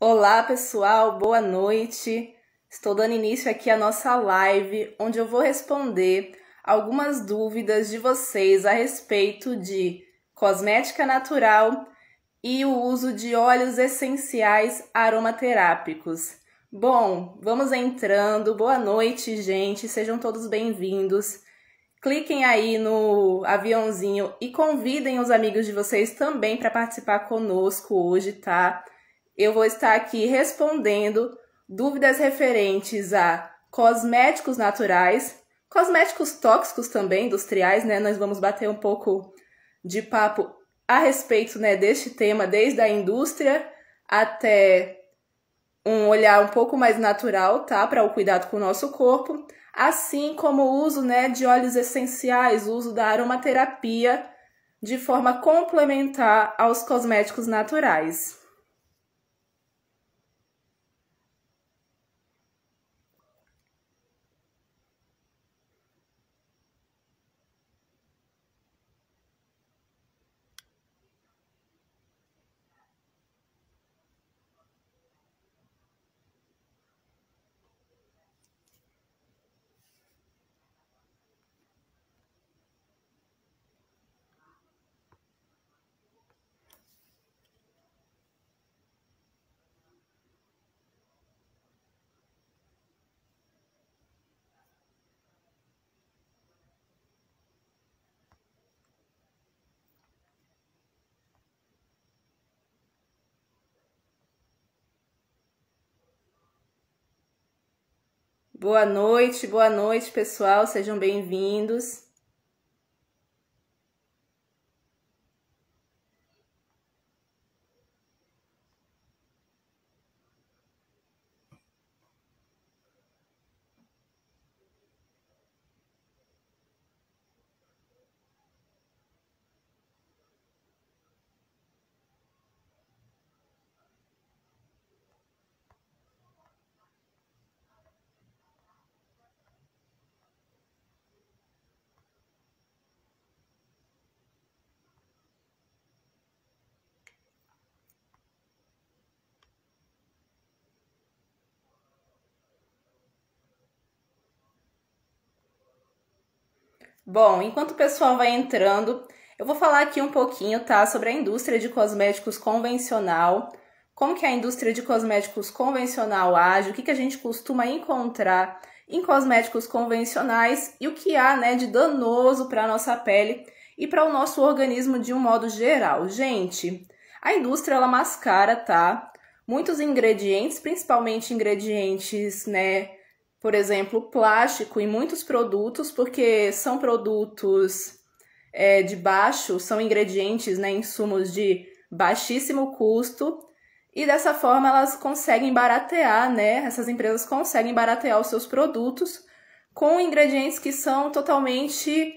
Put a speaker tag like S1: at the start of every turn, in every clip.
S1: Olá, pessoal, boa noite. Estou dando início aqui à nossa live, onde eu vou responder algumas dúvidas de vocês a respeito de cosmética natural e o uso de óleos essenciais aromaterápicos. Bom, vamos entrando. Boa noite, gente. Sejam todos bem-vindos. Cliquem aí no aviãozinho e convidem os amigos de vocês também para participar conosco hoje, tá? Eu vou estar aqui respondendo dúvidas referentes a cosméticos naturais, cosméticos tóxicos também, industriais, né? Nós vamos bater um pouco de papo a respeito, né, deste tema, desde a indústria até um olhar um pouco mais natural, tá? Para o cuidado com o nosso corpo, assim como o uso, né, de óleos essenciais, o uso da aromaterapia de forma complementar aos cosméticos naturais. Boa noite, pessoal, sejam bem-vindos. Bom, enquanto o pessoal vai entrando, eu vou falar aqui um pouquinho, tá, sobre a indústria de cosméticos convencional, como que a indústria de cosméticos convencional age, o que a gente costuma encontrar em cosméticos convencionais e o que há, né, de danoso para a nossa pele e para o nosso organismo de um modo geral. Gente, a indústria, ela mascara, tá, muitos ingredientes, principalmente ingredientes, né, por exemplo, plástico em muitos produtos, porque são produtos são ingredientes, né, insumos de baixíssimo custo, e dessa forma elas conseguem baratear, né, essas empresas conseguem baratear os seus produtos com ingredientes que são totalmente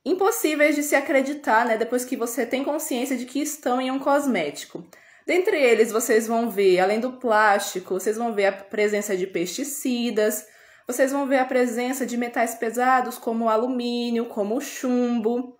S1: impossíveis de se acreditar, né, depois que você tem consciência de que estão em um cosmético. Dentre eles, vocês vão ver, além do plástico, vocês vão ver a presença de pesticidas, vocês vão ver a presença de metais pesados como o alumínio, como o chumbo,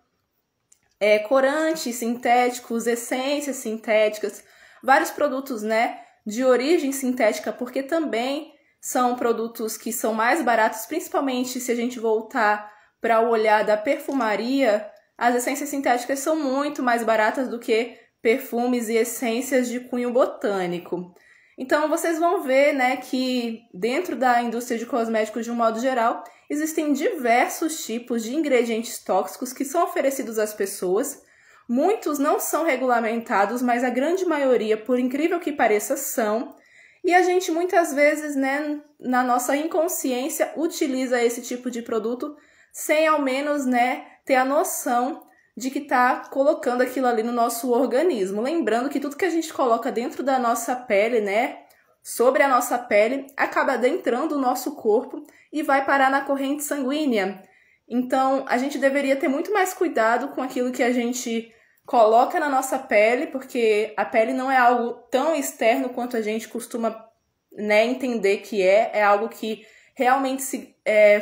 S1: corantes sintéticos, essências sintéticas, vários produtos, né, de origem sintética, porque também são produtos que são mais baratos, principalmente se a gente voltar para o olhar da perfumaria, as essências sintéticas são muito mais baratas do que perfumes e essências de cunho botânico. Então, vocês vão ver, né, que dentro da indústria de cosméticos, de um modo geral, existem diversos tipos de ingredientes tóxicos que são oferecidos às pessoas. Muitos não são regulamentados, mas a grande maioria, por incrível que pareça, são. E a gente, muitas vezes, né, na nossa inconsciência, utiliza esse tipo de produto sem, ao menos, né, ter a noção de que está colocando aquilo ali no nosso organismo. Lembrando que tudo que a gente coloca dentro da nossa pele, né, sobre a nossa pele, acaba adentrando o nosso corpo e vai parar na corrente sanguínea. Então, a gente deveria ter muito mais cuidado com aquilo que a gente coloca na nossa pele, porque a pele não é algo tão externo quanto a gente costuma, né, entender que é algo que realmente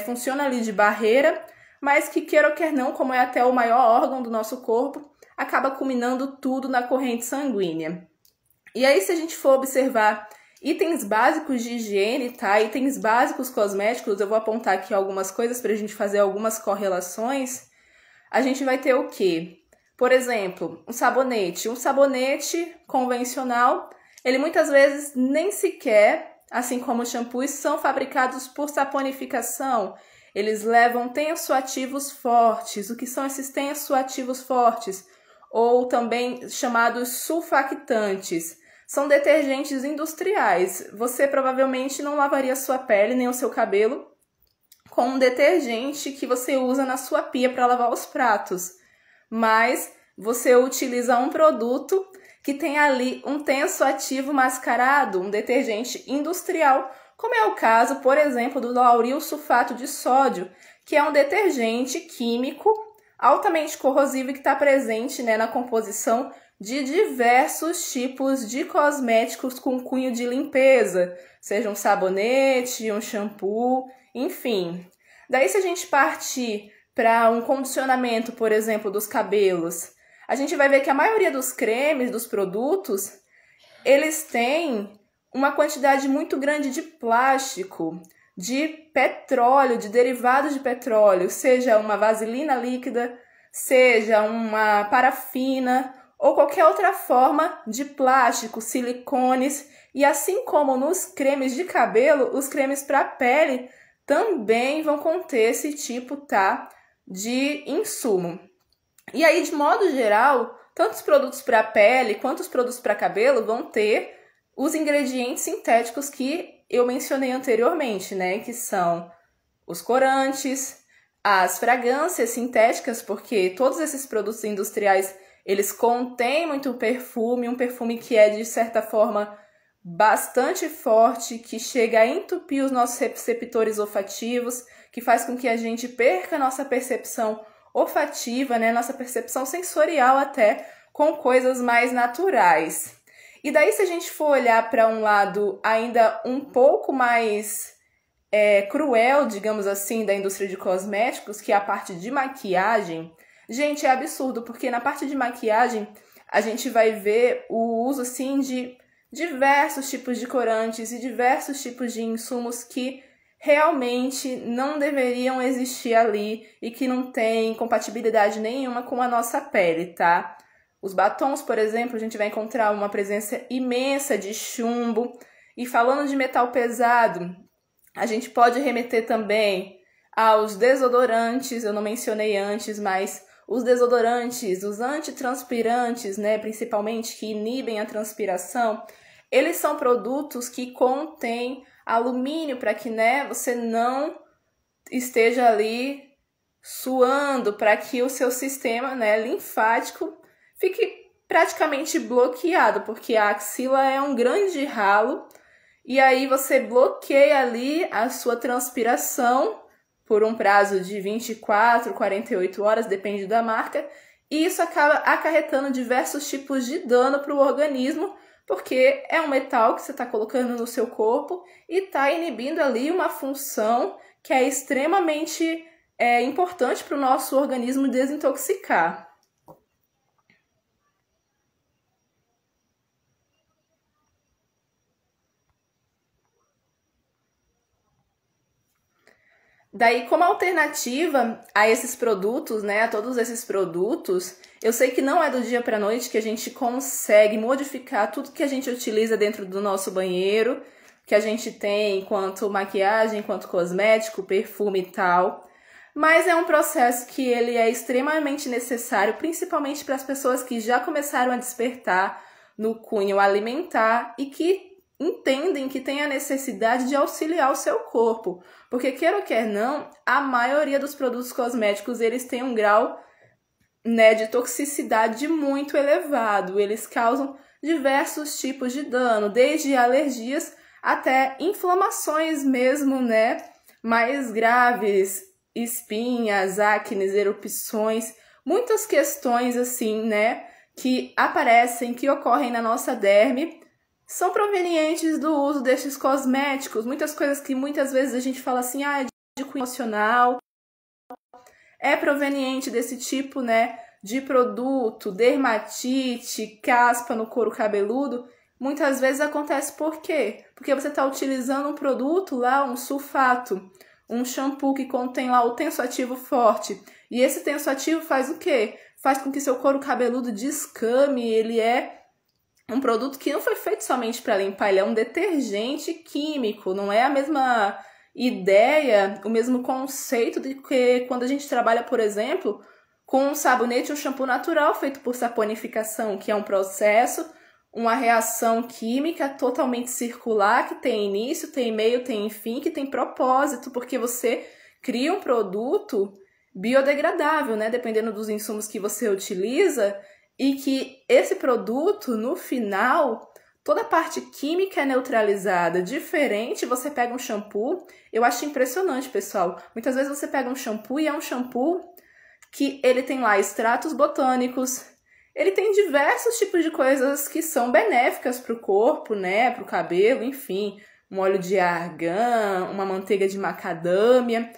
S1: funciona ali de barreira, mas que, queira ou quer não, como é até o maior órgão do nosso corpo, acaba culminando tudo na corrente sanguínea. E aí, se a gente for observar itens básicos de higiene, tá? Itens básicos cosméticos, eu vou apontar aqui algumas coisas para a gente fazer algumas correlações. A gente vai ter o quê? Por exemplo, um sabonete. Um sabonete convencional, ele muitas vezes nem sequer, assim como os shampoos, são fabricados por saponificação. Eles levam tensoativos fortes. O que são esses tensoativos fortes? Ou também chamados sulfactantes. São detergentes industriais. Você provavelmente não lavaria sua pele nem o seu cabelo com um detergente que você usa na sua pia para lavar os pratos. Mas você utiliza um produto que tem ali um tensoativo mascarado, um detergente industrial, como é o caso, por exemplo, do lauril sulfato de sódio, que é um detergente químico altamente corrosivo e que está presente, né, na composição de diversos tipos de cosméticos com cunho de limpeza, seja um sabonete, um shampoo, enfim. Daí, se a gente partir para um condicionamento, por exemplo, dos cabelos, a gente vai ver que a maioria dos cremes, dos produtos, eles têm uma quantidade muito grande de plástico, de petróleo, de derivados de petróleo, seja uma vaselina líquida, seja uma parafina ou qualquer outra forma de plástico, silicones. E assim como nos cremes de cabelo, os cremes para pele também vão conter esse tipo, tá, de insumo. E aí, de modo geral, tanto os produtos para pele quanto os produtos para cabelo vão ter os ingredientes sintéticos que eu mencionei anteriormente, né? Que são os corantes, as fragrâncias sintéticas, porque todos esses produtos industriais, eles contêm muito perfume, um perfume que é, de certa forma, bastante forte, que chega a entupir os nossos receptores olfativos, que faz com que a gente perca a nossa percepção olfativa, né? Nossa percepção sensorial até, com coisas mais naturais. E daí, se a gente for olhar para um lado ainda um pouco mais cruel, digamos assim, da indústria de cosméticos, que é a parte de maquiagem, gente, é absurdo, porque na parte de maquiagem a gente vai ver o uso, assim, de diversos tipos de corantes e diversos tipos de insumos que realmente não deveriam existir ali e que não tem compatibilidade nenhuma com a nossa pele, tá? Os batons, por exemplo, a gente vai encontrar uma presença imensa de chumbo. E falando de metal pesado, a gente pode remeter também aos desodorantes, eu não mencionei antes, mas os desodorantes, os antitranspirantes, né, principalmente, que inibem a transpiração, eles são produtos que contêm alumínio para que, né, você não esteja ali suando, para que o seu sistema, né, linfático fique praticamente bloqueado, porque a axila é um grande ralo e aí você bloqueia ali a sua transpiração por um prazo de 24, 48 horas, depende da marca, e isso acaba acarretando diversos tipos de dano para o organismo, porque é um metal que você está colocando no seu corpo e está inibindo ali uma função que é extremamente importante para o nosso organismo desintoxicar. Daí, como alternativa a esses produtos, né, a todos esses produtos, eu sei que não é do dia para a noite que a gente consegue modificar tudo que a gente utiliza dentro do nosso banheiro, que a gente tem enquanto maquiagem, enquanto cosmético, perfume e tal. Mas é um processo que ele é extremamente necessário, principalmente para as pessoas que já começaram a despertar no cunho alimentar e que entendem que tem a necessidade de auxiliar o seu corpo. Porque, queira ou quer não, a maioria dos produtos cosméticos, eles têm um grau, né, de toxicidade muito elevado. Eles causam diversos tipos de dano, desde alergias até inflamações mesmo, né, mais graves, espinhas, acnes, erupções, muitas questões assim, né, que aparecem, que ocorrem na nossa derme, são provenientes do uso destes cosméticos. Muitas coisas que muitas vezes a gente fala assim, é de cunho emocional, é proveniente desse tipo, né, de produto, dermatite, caspa no couro cabeludo. Muitas vezes acontece por quê? Porque você está utilizando um produto lá, um sulfato, um shampoo que contém lá o tensoativo forte. E esse tensoativo faz o quê? Faz com que seu couro cabeludo descame. Ele é um produto que não foi feito somente para limpar, ele é um detergente químico. Não é a mesma ideia, o mesmo conceito de que quando a gente trabalha, por exemplo, com um sabonete, um shampoo natural feito por saponificação, que é um processo, uma reação química totalmente circular, que tem início, tem meio, tem fim, que tem propósito, porque você cria um produto biodegradável, né? Dependendo dos insumos que você utiliza, e que esse produto, no final, toda a parte química é neutralizada. Diferente, você pega um shampoo, eu acho impressionante, pessoal. Muitas vezes você pega um shampoo e é um shampoo que ele tem lá extratos botânicos, ele tem diversos tipos de coisas que são benéficas para o corpo, né, para o cabelo, enfim, um óleo de argan, uma manteiga de macadâmia.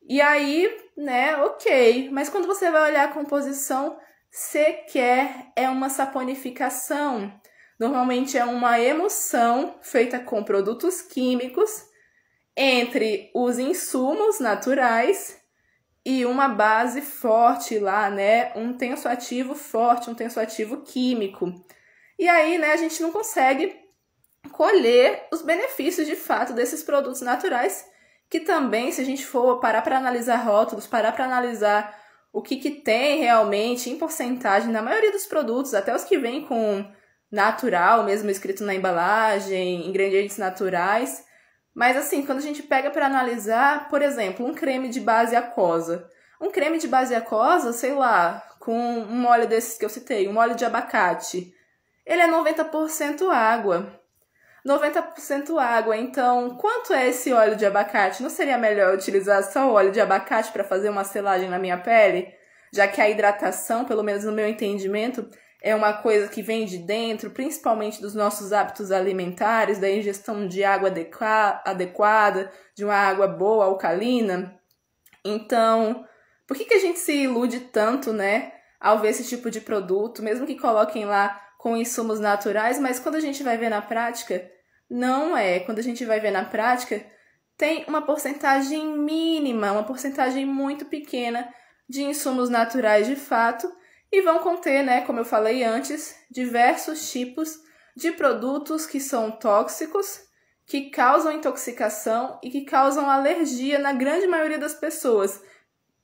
S1: E aí, né, ok, mas quando você vai olhar a composição, sequer é uma saponificação. Normalmente é uma emulsão feita com produtos químicos entre os insumos naturais e uma base forte lá, né? Um tensoativo forte, um tensoativo químico. E aí, né, a gente não consegue colher os benefícios de fato desses produtos naturais, que também, se a gente for parar para analisar rótulos, parar para analisar o que tem realmente em porcentagem na maioria dos produtos, até os que vêm com natural, mesmo escrito na embalagem, ingredientes naturais. Mas assim, quando a gente pega para analisar, por exemplo, um creme de base aquosa. Um creme de base aquosa, sei lá, com um óleo desses que eu citei, um óleo de abacate. Ele é 90% água. 90% água, então quanto é esse óleo de abacate? Não seria melhor utilizar só o óleo de abacate para fazer uma selagem na minha pele? Já que a hidratação, pelo menos no meu entendimento, é uma coisa que vem de dentro, principalmente dos nossos hábitos alimentares, da ingestão de água adequada, de uma água boa, alcalina. Então, por que a gente se ilude tanto, né, ao ver esse tipo de produto, mesmo que coloquem lá com insumos naturais, mas quando a gente vai ver na prática, não é. Quando a gente vai ver na prática, tem uma porcentagem mínima, uma porcentagem muito pequena de insumos naturais de fato, e vão conter, né, como eu falei antes, diversos tipos de produtos que são tóxicos, que causam intoxicação e que causam alergia na grande maioria das pessoas,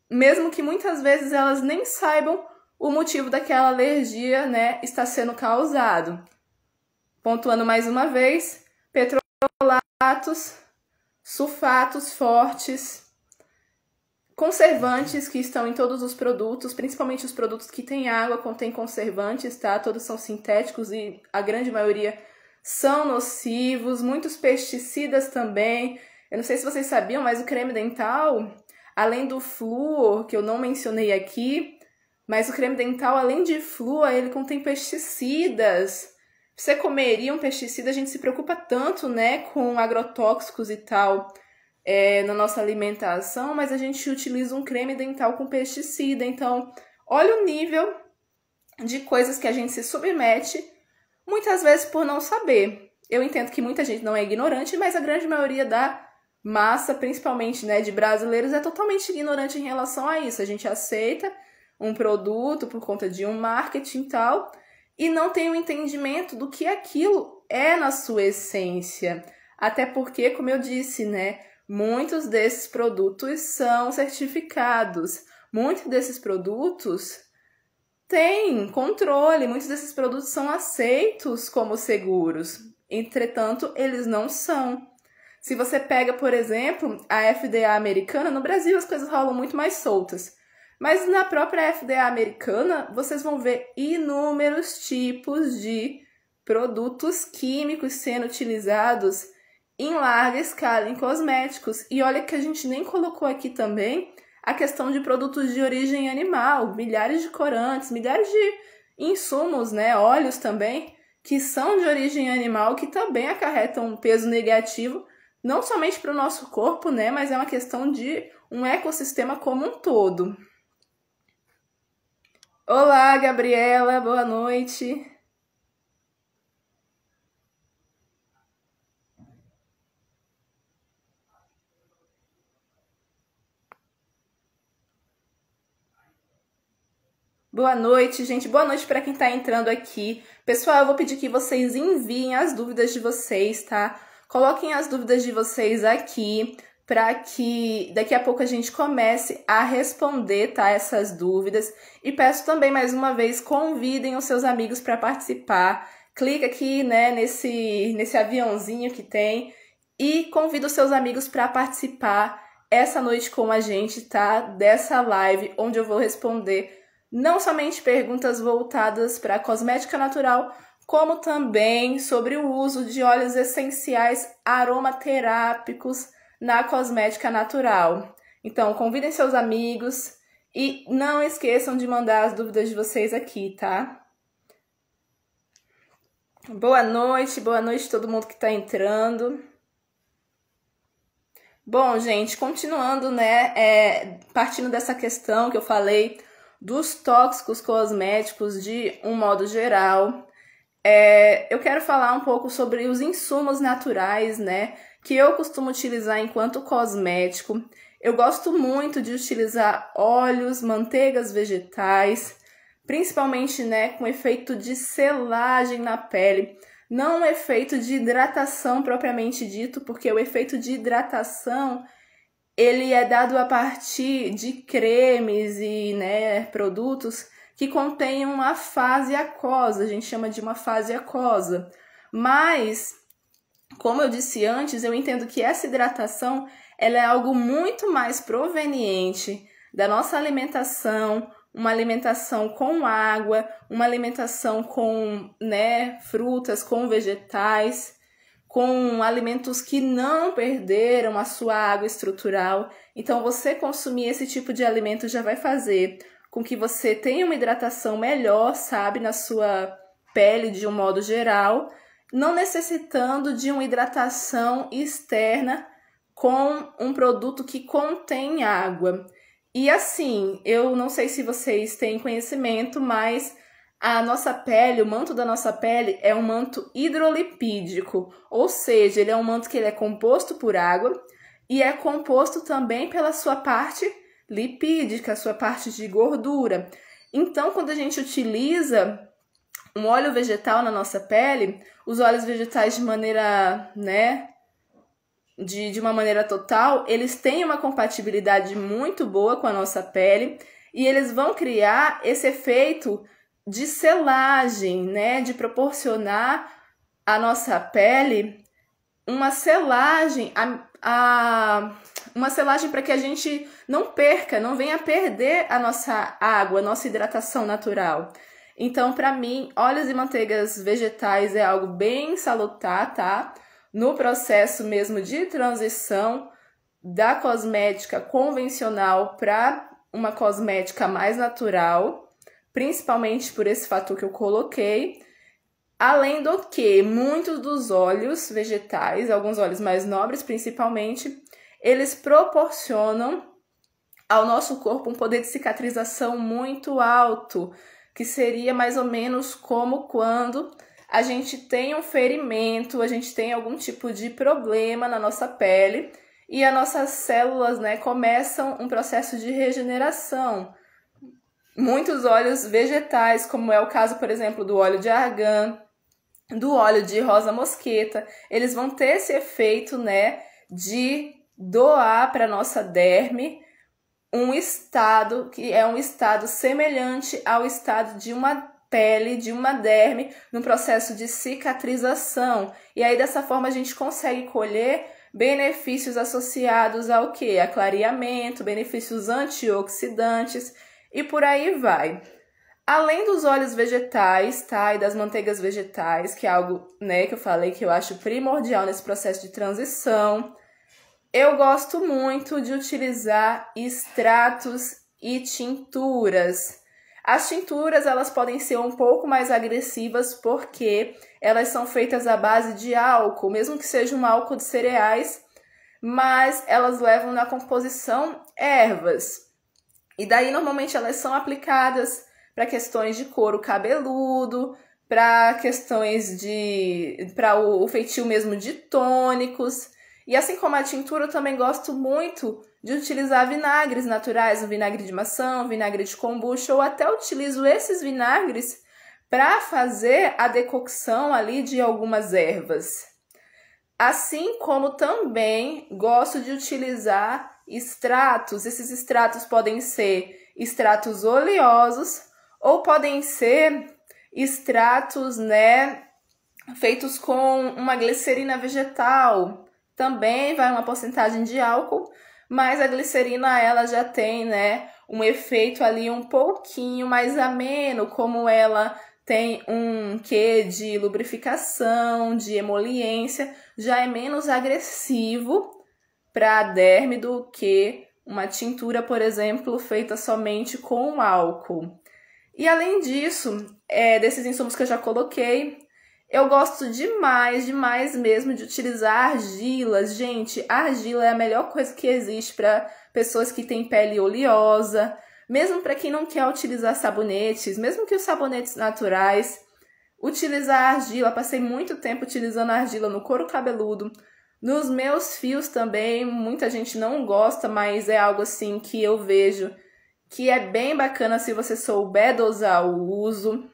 S1: mesmo que muitas vezes elas nem saibam o motivo daquela alergia, né, está sendo causado. Pontuando mais uma vez, petrolatos, sulfatos fortes, conservantes que estão em todos os produtos, principalmente os produtos que têm água, contêm conservantes, tá? Todos são sintéticos e a grande maioria são nocivos, muitos pesticidas também. Eu não sei se vocês sabiam, mas o creme dental, além do flúor, que eu não mencionei aqui, mas o creme dental, além de flúor, ele contém pesticidas. Você comeria um pesticida, a gente se preocupa tanto, né, com agrotóxicos e tal, na nossa alimentação, mas a gente utiliza um creme dental com pesticida. Então, olha o nível de coisas que a gente se submete, muitas vezes por não saber. Eu entendo que muita gente não é ignorante, mas a grande maioria da massa, principalmente, né, de brasileiros, é totalmente ignorante em relação a isso. A gente aceita um produto por conta de um marketing e tal, e não tem o entendimento do que aquilo é na sua essência. Até porque, como eu disse, né, muitos desses produtos são certificados. Muitos desses produtos têm controle, muitos desses produtos são aceitos como seguros. Entretanto, eles não são. Se você pega, por exemplo, a FDA americana, no Brasil as coisas rolam muito mais soltas. Mas na própria FDA americana, vocês vão ver inúmeros tipos de produtos químicos sendo utilizados em larga escala em cosméticos. E olha que a gente nem colocou aqui também a questão de produtos de origem animal, milhares de corantes, milhares de insumos, né, óleos também, que são de origem animal, que também acarretam um peso negativo, não somente para o nosso corpo, né, mas é uma questão de um ecossistema como um todo. Olá, Gabriela, boa noite. Boa noite, gente. Boa noite para quem está entrando aqui. Pessoal, eu vou pedir que vocês enviem as dúvidas de vocês, tá? Coloquem as dúvidas de vocês aqui para que daqui a pouco a gente comece a responder, tá, essas dúvidas. E peço também, mais uma vez, convidem os seus amigos para participar. Clica aqui, né, nesse aviãozinho que tem e convida os seus amigos para participar essa noite com a gente, tá? Dessa live, onde eu vou responder não somente perguntas voltadas para a cosmética natural, como também sobre o uso de óleos essenciais aromaterápicos na cosmética natural. Então, convidem seus amigos e não esqueçam de mandar as dúvidas de vocês aqui, tá? Boa noite todo mundo que está entrando. Bom, gente, continuando, né, partindo dessa questão que eu falei dos tóxicos cosméticos de um modo geral, eu quero falar um pouco sobre os insumos naturais, né, que eu costumo utilizar enquanto cosmético. Eu gosto muito de utilizar óleos, manteigas vegetais, principalmente, né, com efeito de selagem na pele. Não um efeito de hidratação propriamente dito, porque o efeito de hidratação ele é dado a partir de cremes e, né, produtos que contêm uma fase aquosa, a gente chama de uma fase aquosa. Mas, como eu disse antes, eu entendo que essa hidratação ela é algo muito mais proveniente da nossa alimentação, uma alimentação com água, uma alimentação com, né, frutas, com vegetais, com alimentos que não perderam a sua água estrutural. Então, você consumir esse tipo de alimento já vai fazer com que você tenha uma hidratação melhor, sabe, na sua pele de um modo geral, não necessitando de uma hidratação externa com um produto que contém água. E assim, eu não sei se vocês têm conhecimento, mas a nossa pele, o manto da nossa pele é um manto hidrolipídico, ou seja, ele é um manto que ele é composto por água e é composto também pela sua parte lipídica, sua parte de gordura. Então, quando a gente utiliza um óleo vegetal na nossa pele, os óleos vegetais de maneira, né, de uma maneira total, eles têm uma compatibilidade muito boa com a nossa pele e eles vão criar esse efeito de selagem, né, de proporcionar à nossa pele uma selagem, uma selagem para que a gente não perca, não venha perder a nossa água, a nossa hidratação natural. Então, para mim, óleos e manteigas vegetais é algo bem salutar, tá? No processo mesmo de transição da cosmética convencional para uma cosmética mais natural, principalmente por esse fator que eu coloquei, além do que muitos dos óleos vegetais, alguns óleos mais nobres principalmente, eles proporcionam ao nosso corpo um poder de cicatrização muito alto, que seria mais ou menos como quando a gente tem um ferimento, a gente tem algum tipo de problema na nossa pele e as nossas células, né, começam um processo de regeneração. Muitos óleos vegetais, como é o caso, por exemplo, do óleo de argan, do óleo de rosa mosqueta, eles vão ter esse efeito, né, de doar para a nossa derme um estado que é um estado semelhante ao estado de uma pele, de uma derme, no processo de cicatrização. E aí, dessa forma, a gente consegue colher benefícios associados ao quê? A clareamento, benefícios antioxidantes, e por aí vai. Além dos óleos vegetais, tá? E das manteigas vegetais, que é algo, né, que eu falei que eu acho primordial nesse processo de transição, eu gosto muito de utilizar extratos e tinturas. As tinturas, elas podem ser um pouco mais agressivas porque elas são feitas à base de álcool, mesmo que seja um álcool de cereais, mas elas levam na composição ervas. E daí, normalmente, elas são aplicadas para questões de couro cabeludo, para questões para o feitio mesmo de tônicos. E assim como a tintura, eu também gosto muito de utilizar vinagres naturais, um vinagre de maçã, um vinagre de kombucha, ou até utilizo esses vinagres para fazer a decocção ali de algumas ervas. Assim como também gosto de utilizar extratos. Esses extratos podem ser extratos oleosos ou podem ser extratos, né, feitos com uma glicerina vegetal. Também vai uma porcentagem de álcool, mas a glicerina ela já tem, né, um efeito ali um pouquinho mais ameno, como ela tem um quê de lubrificação, de emoliência, já é menos agressivo para a derme do que uma tintura, por exemplo, feita somente com álcool. E além disso, desses insumos que eu já coloquei, eu gosto demais mesmo de utilizar argilas. Gente, a argila é a melhor coisa que existe para pessoas que têm pele oleosa, mesmo para quem não quer utilizar sabonetes, mesmo que os sabonetes naturais. Utilizar a argila, passei muito tempo utilizando a argila no couro cabeludo, nos meus fios também. Muita gente não gosta, mas é algo assim que eu vejo que é bem bacana se você souber dosar o uso.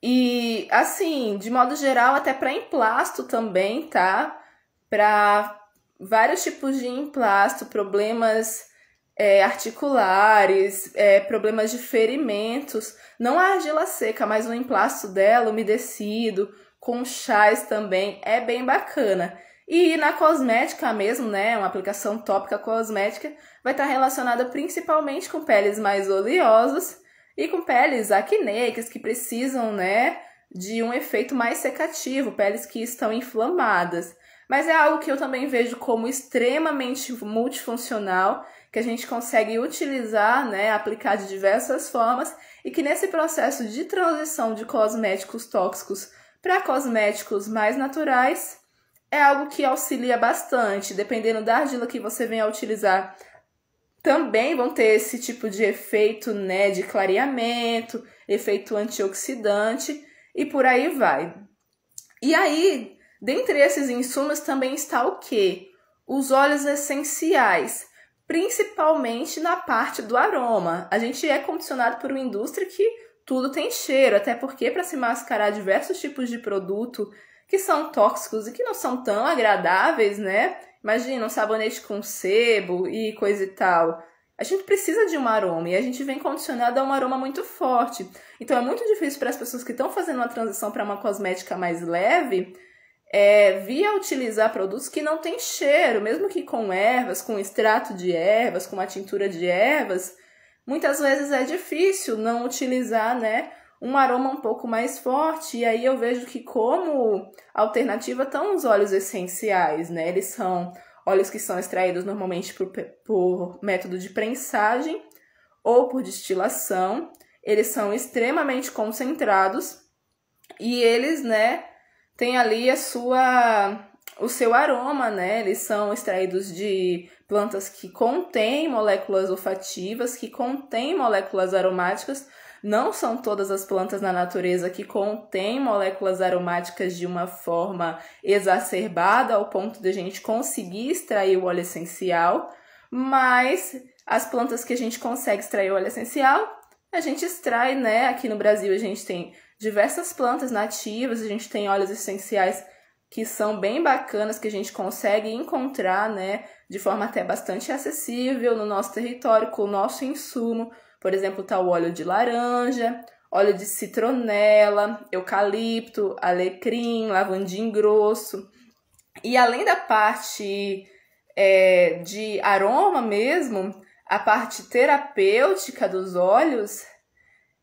S1: E assim, de modo geral, até para emplasto também, tá? Para vários tipos de emplasto, problemas articulares, problemas de ferimentos. Não a argila seca, mas o emplasto dela, umedecido, com chás também, é bem bacana. E na cosmética mesmo, né, uma aplicação tópica cosmética, vai estar relacionada principalmente com peles mais oleosas e com peles acnêicas que precisam, né, de um efeito mais secativo, peles que estão inflamadas. Mas é algo que eu também vejo como extremamente multifuncional, que a gente consegue utilizar, né, aplicar de diversas formas, e que nesse processo de transição de cosméticos tóxicos para cosméticos mais naturais, é algo que auxilia bastante. Dependendo da argila que você venha a utilizar, também vão ter esse tipo de efeito, né, de clareamento, efeito antioxidante e por aí vai. E aí, dentre esses insumos também está o quê? Os óleos essenciais, principalmente na parte do aroma. A gente é condicionado por uma indústria que tudo tem cheiro, até porque para se mascarar diversos tipos de produto que são tóxicos e que não são tão agradáveis, né? Imagina um sabonete com sebo e coisa e tal. A gente precisa de um aroma e a gente vem condicionado a um aroma muito forte. Então é muito difícil para as pessoas que estão fazendo uma transição para uma cosmética mais leve via utilizar produtos que não têm cheiro, mesmo que com ervas, com extrato de ervas, com uma tintura de ervas. Muitas vezes é difícil não utilizar, né, um aroma um pouco mais forte. E aí eu vejo que como alternativa estão os óleos essenciais, né? Eles são óleos que são extraídos normalmente por método de prensagem ou por destilação. Eles são extremamente concentrados e eles, né, têm ali o seu aroma, né? Eles são extraídos de plantas que contêm moléculas olfativas, que contêm moléculas aromáticas. Não são todas as plantas na natureza que contêm moléculas aromáticas de uma forma exacerbada ao ponto de a gente conseguir extrair o óleo essencial, mas as plantas que a gente consegue extrair o óleo essencial, a gente extrai, né? Aqui no Brasil a gente tem diversas plantas nativas, a gente tem óleos essenciais que são bem bacanas, que a gente consegue encontrar, né, de forma até bastante acessível no nosso território, com o nosso insumo. Por exemplo, tá o óleo de laranja, óleo de citronela, eucalipto, alecrim, lavandin grosso. E além da parte de aroma mesmo, a parte terapêutica dos óleos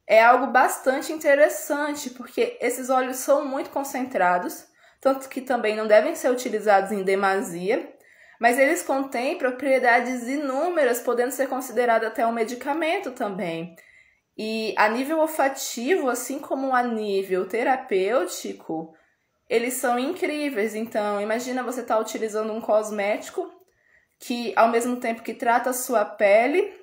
S1: é algo bastante interessante, porque esses óleos são muito concentrados, tanto que também não devem ser utilizados em demasia, mas eles contêm propriedades inúmeras, podendo ser considerado até um medicamento também. E a nível olfativo, assim como a nível terapêutico, eles são incríveis. Então, imagina você estar utilizando um cosmético que, ao mesmo tempo que trata a sua pele,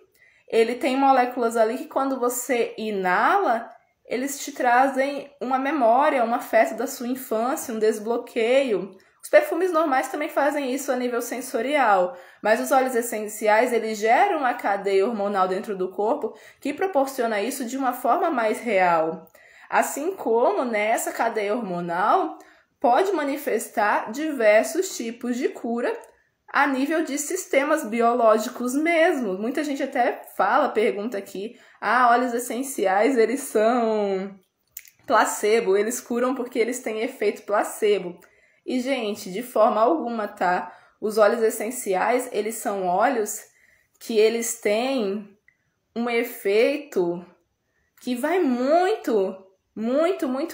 S1: ele tem moléculas ali que quando você inala, eles te trazem uma memória, um afeto da sua infância, um desbloqueio. Os perfumes normais também fazem isso a nível sensorial, mas os óleos essenciais, eles geram uma cadeia hormonal dentro do corpo que proporciona isso de uma forma mais real. Assim como nessa cadeia hormonal pode manifestar diversos tipos de cura a nível de sistemas biológicos mesmo. Muita gente até pergunta aqui, óleos essenciais, eles são placebo, eles curam porque eles têm efeito placebo. E, gente, de forma alguma, tá? Os óleos essenciais, eles são óleos que eles têm um efeito que vai muito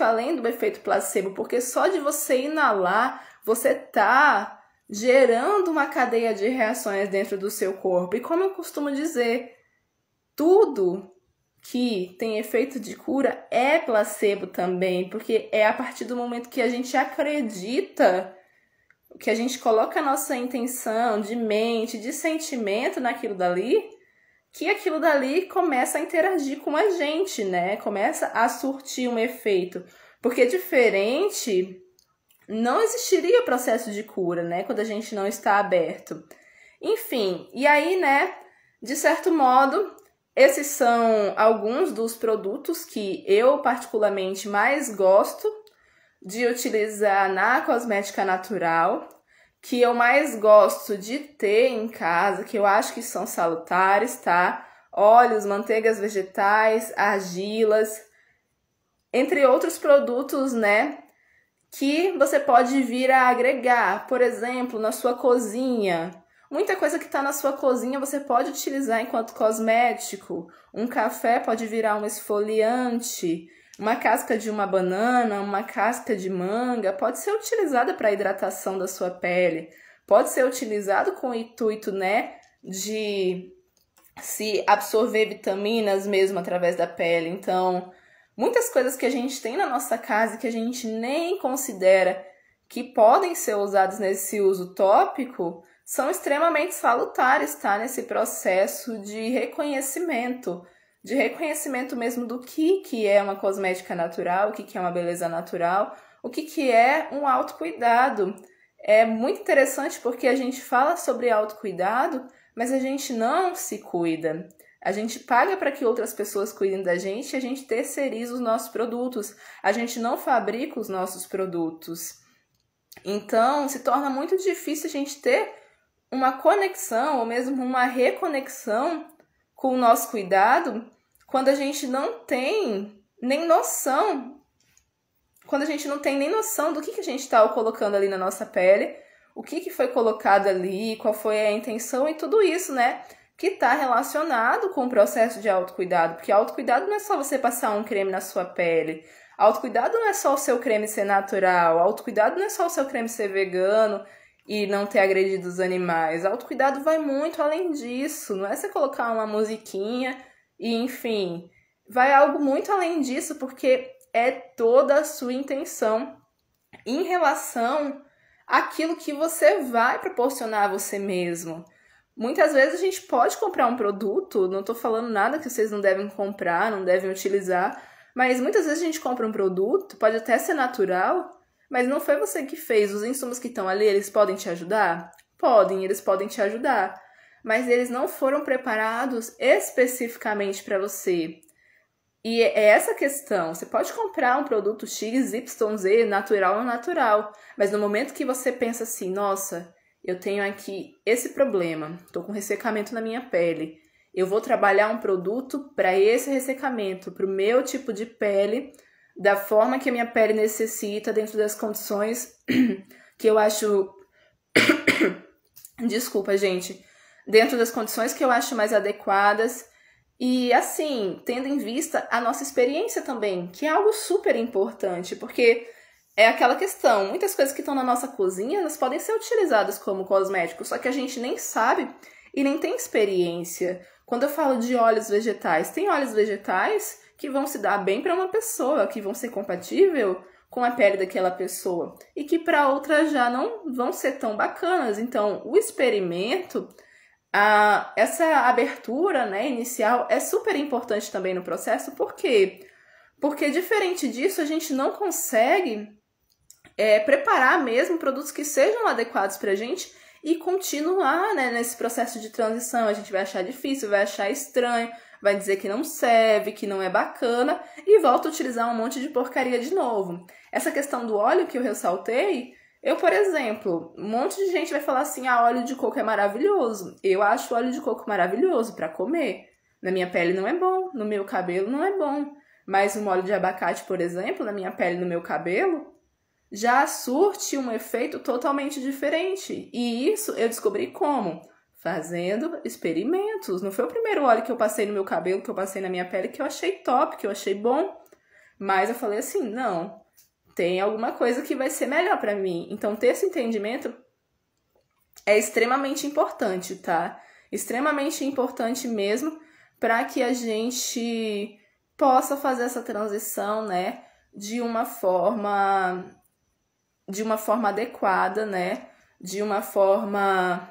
S1: além do efeito placebo, porque só de você inalar, você tá gerando uma cadeia de reações dentro do seu corpo. E como eu costumo dizer, tudo que tem efeito de cura é placebo também, porque é a partir do momento que a gente acredita, que a gente coloca a nossa intenção de mente, de sentimento naquilo dali, que aquilo dali começa a interagir com a gente, né? Começa a surtir um efeito. Porque diferente, não existiria processo de cura, né? Quando a gente não está aberto. Enfim, e aí, né? De certo modo, esses são alguns dos produtos que eu particularmente mais gosto de utilizar na cosmética natural, que eu mais gosto de ter em casa, que eu acho que são salutares, tá? Óleos, manteigas vegetais, argilas, entre outros produtos, né? Que você pode vir a agregar, por exemplo, na sua cozinha. Muita coisa que está na sua cozinha você pode utilizar enquanto cosmético. Um café pode virar um esfoliante. Uma casca de uma banana, uma casca de manga pode ser utilizada para a hidratação da sua pele. Pode ser utilizado com o intuito, né, de se absorver vitaminas mesmo através da pele. Então, muitas coisas que a gente tem na nossa casa e que a gente nem considera que podem ser usadas nesse uso tópico são extremamente salutares, tá? Nesse processo de reconhecimento mesmo do que é uma cosmética natural, o que é uma beleza natural, o que é um autocuidado. É muito interessante porque a gente fala sobre autocuidado, mas a gente não se cuida. A gente paga para que outras pessoas cuidem da gente e a gente terceiriza os nossos produtos. A gente não fabrica os nossos produtos. Então, se torna muito difícil a gente ter uma conexão ou mesmo uma reconexão com o nosso cuidado quando a gente não tem nem noção, do que a gente está colocando ali na nossa pele, o que foi colocado ali, qual foi a intenção e tudo isso, né? Que está relacionado com o processo de autocuidado, porque autocuidado não é só você passar um creme na sua pele, autocuidado não é só o seu creme ser natural, autocuidado não é só o seu creme ser vegano e não ter agredido os animais. Autocuidado vai muito além disso, não é você colocar uma musiquinha e, enfim, vai algo muito além disso, porque é toda a sua intenção em relação àquilo que você vai proporcionar a você mesmo. Muitas vezes a gente pode comprar um produto, não estou falando nada que vocês não devem comprar, não devem utilizar, mas muitas vezes a gente compra um produto, pode até ser natural, mas não foi você que fez. Os insumos que estão ali, eles podem te ajudar? Podem, eles podem te ajudar. Mas eles não foram preparados especificamente para você. E é essa questão. Você pode comprar um produto X, Y, Z, natural ou natural. Mas no momento que você pensa assim, nossa, eu tenho aqui esse problema, estou com ressecamento na minha pele. Eu vou trabalhar um produto para esse ressecamento, para o meu tipo de pele, da forma que a minha pele necessita, dentro das condições que eu acho... Desculpa, gente. Dentro das condições que eu acho mais adequadas. E, assim, tendo em vista a nossa experiência também, que é algo super importante, porque é aquela questão, muitas coisas que estão na nossa cozinha, elas podem ser utilizadas como cosméticos, só que a gente nem sabe e nem tem experiência. Quando eu falo de óleos vegetais, tem óleos vegetais que vão se dar bem para uma pessoa, que vão ser compatíveis com a pele daquela pessoa, e que para outras já não vão ser tão bacanas. Então, o experimento, essa abertura, né, inicial é super importante também no processo. Por quê? Porque diferente disso, a gente não consegue preparar mesmo produtos que sejam adequados pra gente e continuar, né, nesse processo de transição. A gente vai achar difícil, vai achar estranho, vai dizer que não serve, que não é bacana e volta a utilizar um monte de porcaria de novo. Essa questão do óleo que eu ressaltei, eu, por exemplo, um monte de gente vai falar assim, óleo de coco é maravilhoso. Eu acho óleo de coco maravilhoso para comer. Na minha pele não é bom, no meu cabelo não é bom. Mas um óleo de abacate, por exemplo, na minha pele e no meu cabelo, já surte um efeito totalmente diferente. E isso eu descobri como? Fazendo experimentos. Não foi o primeiro óleo que eu passei no meu cabelo, que eu passei na minha pele, que eu achei top, que eu achei bom. Mas eu falei assim, não, tem alguma coisa que vai ser melhor pra mim. Então, ter esse entendimento é extremamente importante, tá? Extremamente importante mesmo para que a gente possa fazer essa transição, né, de uma forma adequada, né? De uma forma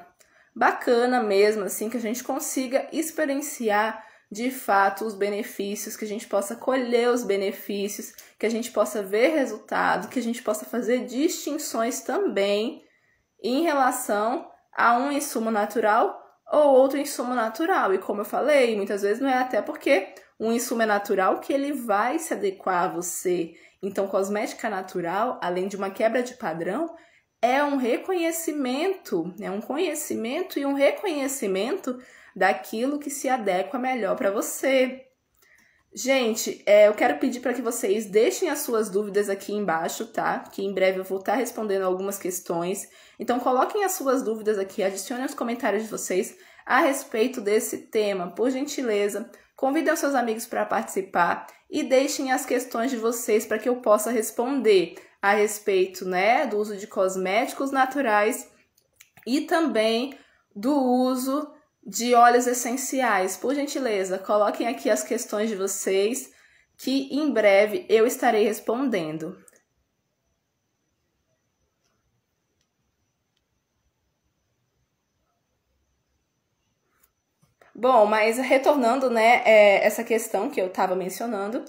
S1: bacana mesmo, assim, que a gente consiga experienciar de fato os benefícios, que a gente possa colher os benefícios, que a gente possa ver resultado, que a gente possa fazer distinções também em relação a um insumo natural ou outro insumo natural. E como eu falei, muitas vezes não é até porque um insumo é natural que ele vai se adequar a você. Então, cosmética natural, além de uma quebra de padrão, é um reconhecimento, é um conhecimento e um reconhecimento daquilo que se adequa melhor para você. Gente, eu quero pedir para que vocês deixem as suas dúvidas aqui embaixo, tá? Que em breve eu vou estar respondendo algumas questões. Então, coloquem as suas dúvidas aqui, adicionem os comentários de vocês a respeito desse tema, por gentileza. Convidem os seus amigos para participar e deixem as questões de vocês para que eu possa responder a respeito, né, do uso de cosméticos naturais e também do uso de óleos essenciais. Por gentileza, coloquem aqui as questões de vocês que em breve eu estarei respondendo. Bom, mas retornando, né, essa questão que eu estava mencionando,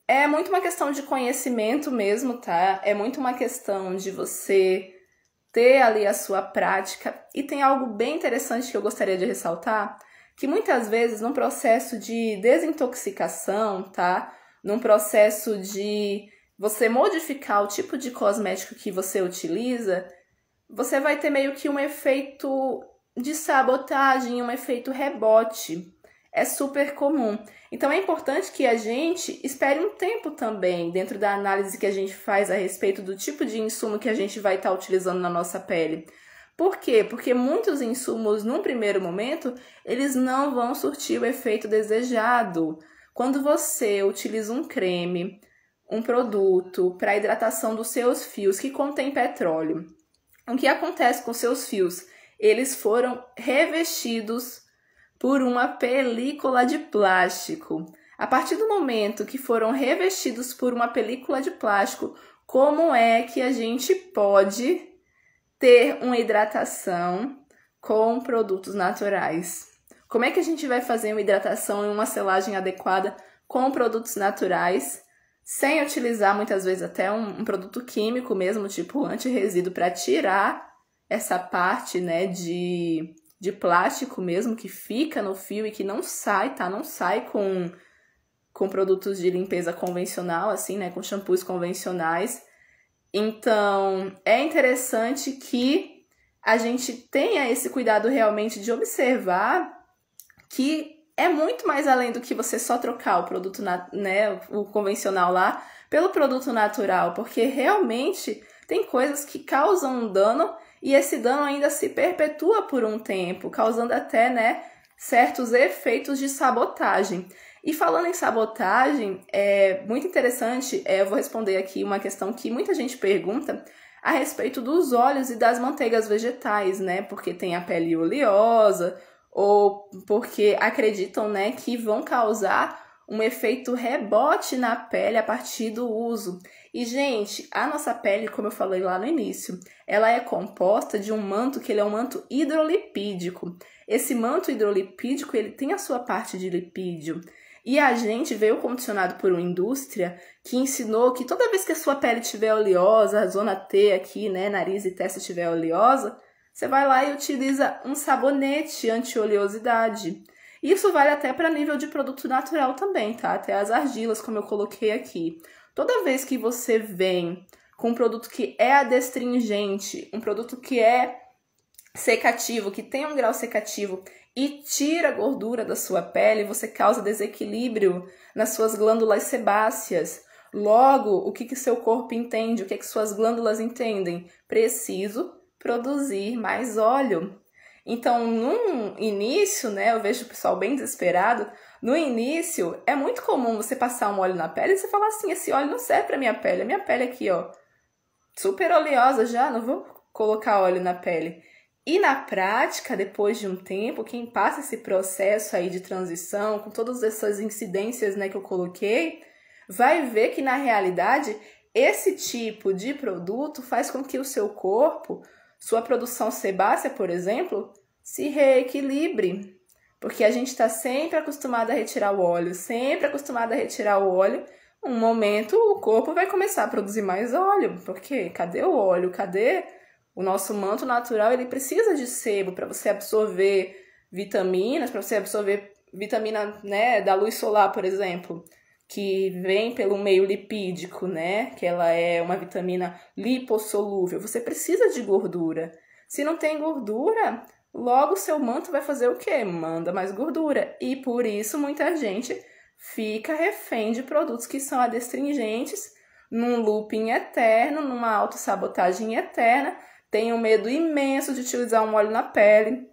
S1: é muito uma questão de conhecimento mesmo, tá? É muito uma questão de você ter ali a sua prática. E tem algo bem interessante que eu gostaria de ressaltar, que muitas vezes num processo de desintoxicação, tá? Num processo de você modificar o tipo de cosmético que você utiliza, você vai ter meio que um efeito de sabotagem, um efeito rebote. É super comum. Então, é importante que a gente espere um tempo também, dentro da análise que a gente faz a respeito do tipo de insumo que a gente vai estar utilizando na nossa pele. Por quê? Porque muitos insumos, num primeiro momento, eles não vão surtir o efeito desejado. Quando você utiliza um creme, um produto para hidratação dos seus fios que contém petróleo, o que acontece com seus fios? Eles foram revestidos por uma película de plástico. A partir do momento que foram revestidos por uma película de plástico, como é que a gente pode ter uma hidratação com produtos naturais? Como é que a gente vai fazer uma hidratação e uma selagem adequada com produtos naturais, sem utilizar muitas vezes até um produto químico mesmo, tipo anti-resíduo, para tirar essa parte, né, de plástico mesmo, que fica no fio e que não sai, tá? Não sai com produtos de limpeza convencional, assim, né? Com shampoos convencionais. Então, é interessante que a gente tenha esse cuidado realmente de observar que é muito mais além do que você só trocar o produto, né, o convencional lá, pelo produto natural, porque realmente tem coisas que causam um dano e esse dano ainda se perpetua por um tempo, causando até, né, certos efeitos de sabotagem. E falando em sabotagem, é muito interessante, eu vou responder aqui uma questão que muita gente pergunta a respeito dos óleos e das manteigas vegetais, né, porque tem a pele oleosa, ou porque acreditam, né, que vão causar um efeito rebote na pele a partir do uso. E, gente, a nossa pele, como eu falei lá no início, ela é composta de um manto que ele é um manto hidrolipídico. Esse manto hidrolipídico, ele tem a sua parte de lipídio. E a gente veio condicionado por uma indústria que ensinou que toda vez que a sua pele estiver oleosa, a zona T aqui, né, nariz e testa estiver oleosa, você vai lá e utiliza um sabonete anti-oleosidade. Isso vale até para nível de produto natural também, tá? Até as argilas, como eu coloquei aqui. Toda vez que você vem com um produto que é adstringente, um produto que é secativo, que tem um grau secativo e tira a gordura da sua pele, você causa desequilíbrio nas suas glândulas sebáceas. Logo, o que seu corpo entende? O que suas glândulas entendem? Preciso produzir mais óleo. Então, no início, né, eu vejo o pessoal bem desesperado. No início, é muito comum você passar um óleo na pele e você falar assim, esse óleo não serve pra minha pele. A minha pele aqui, ó, super oleosa já, não vou colocar óleo na pele. E na prática, depois de um tempo, quem passa esse processo aí de transição, com todas essas incidências, né, que eu coloquei, vai ver que na realidade, esse tipo de produto faz com que o seu corpo, sua produção sebácea, por exemplo, se reequilibre. Porque a gente está sempre acostumado a retirar o óleo, um momento o corpo vai começar a produzir mais óleo. Porque cadê o óleo? Cadê o nosso manto natural? Ele precisa de sebo para você absorver vitaminas, para você absorver vitamina, né, da luz solar, por exemplo, que vem pelo meio lipídico, né? Que ela é uma vitamina lipossolúvel. Você precisa de gordura. Se não tem gordura, logo o seu manto vai fazer o quê? Manda mais gordura. E por isso muita gente fica refém de produtos que são adstringentes, num looping eterno, numa autossabotagem eterna, tem um medo imenso de utilizar um óleo na pele,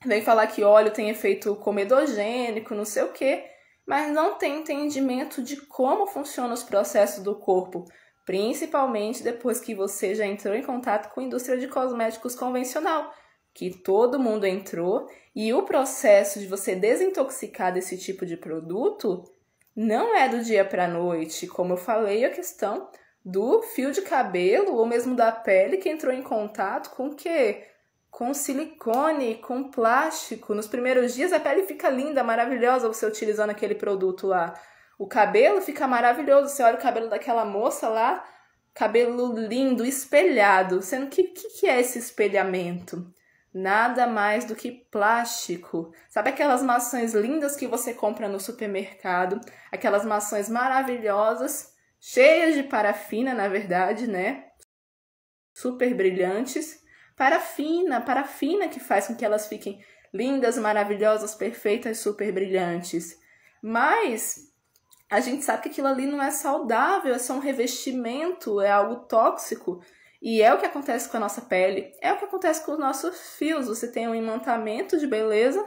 S1: vem falar que óleo tem efeito comedogênico, não sei o quê, mas não tem entendimento de como funcionam os processos do corpo, principalmente depois que você já entrou em contato com a indústria de cosméticos convencional, que todo mundo entrou, e o processo de você desintoxicar desse tipo de produto não é do dia para a noite. Como eu falei, a questão do fio de cabelo ou mesmo da pele que entrou em contato com o quê? Com silicone, com plástico. Nos primeiros dias a pele fica linda, maravilhosa você utilizando aquele produto lá. O cabelo fica maravilhoso, você olha o cabelo daquela moça lá, cabelo lindo, espelhado. Sendo que é esse espelhamento? Nada mais do que plástico. Sabe aquelas maçãs lindas que você compra no supermercado? Aquelas maçãs maravilhosas, cheias de parafina, na verdade, né? Super brilhantes. Parafina que faz com que elas fiquem lindas, maravilhosas, perfeitas, super brilhantes. Mas a gente sabe que aquilo ali não é saudável, é só um revestimento, é algo tóxico. E é o que acontece com a nossa pele, é o que acontece com os nossos fios. Você tem um imantamento de beleza,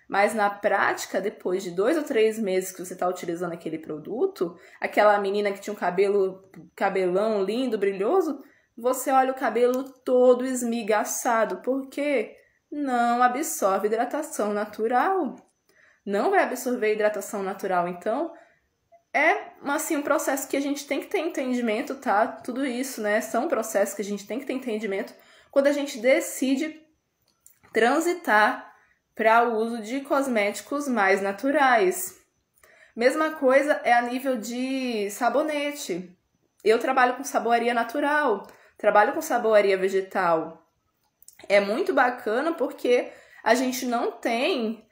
S1: mas na prática, depois de 2 ou 3 meses que você está utilizando aquele produto, aquela menina que tinha um cabelão lindo, brilhoso, você olha o cabelo todo esmigaçado, porque não absorve hidratação natural. Não vai absorver hidratação natural, então é, assim, um processo que a gente tem que ter entendimento, tá? Tudo isso, né? São processos que a gente tem que ter entendimento quando a gente decide transitar para o uso de cosméticos mais naturais. Mesma coisa é a nível de sabonete. Eu trabalho com saboaria natural, trabalho com saboaria vegetal. É muito bacana porque a gente não tem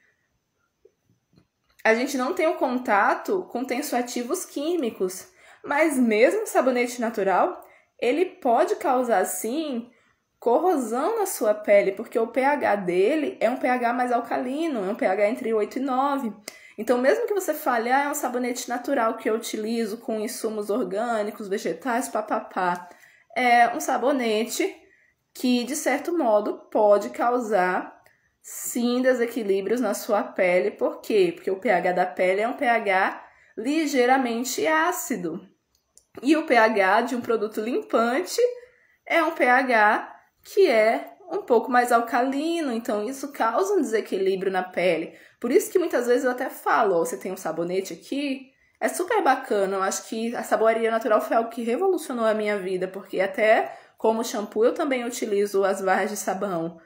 S1: o contato com tensoativos químicos, mas mesmo o sabonete natural, ele pode causar, sim, corrosão na sua pele, porque o pH dele é um pH mais alcalino, é um pH entre 8 e 9. Então, mesmo que você fale, é um sabonete natural que eu utilizo com insumos orgânicos, vegetais, papapá, é um sabonete que, de certo modo, pode causar sim desequilíbrios na sua pele. Por quê? Porque o pH da pele é um pH ligeiramente ácido. E o pH de um produto limpante é um pH que é um pouco mais alcalino. Então, isso causa um desequilíbrio na pele. Por isso que muitas vezes eu até falo, você tem um sabonete aqui, é super bacana. Eu acho que a saboaria natural foi algo que revolucionou a minha vida, porque até como shampoo eu também utilizo as barras de sabão.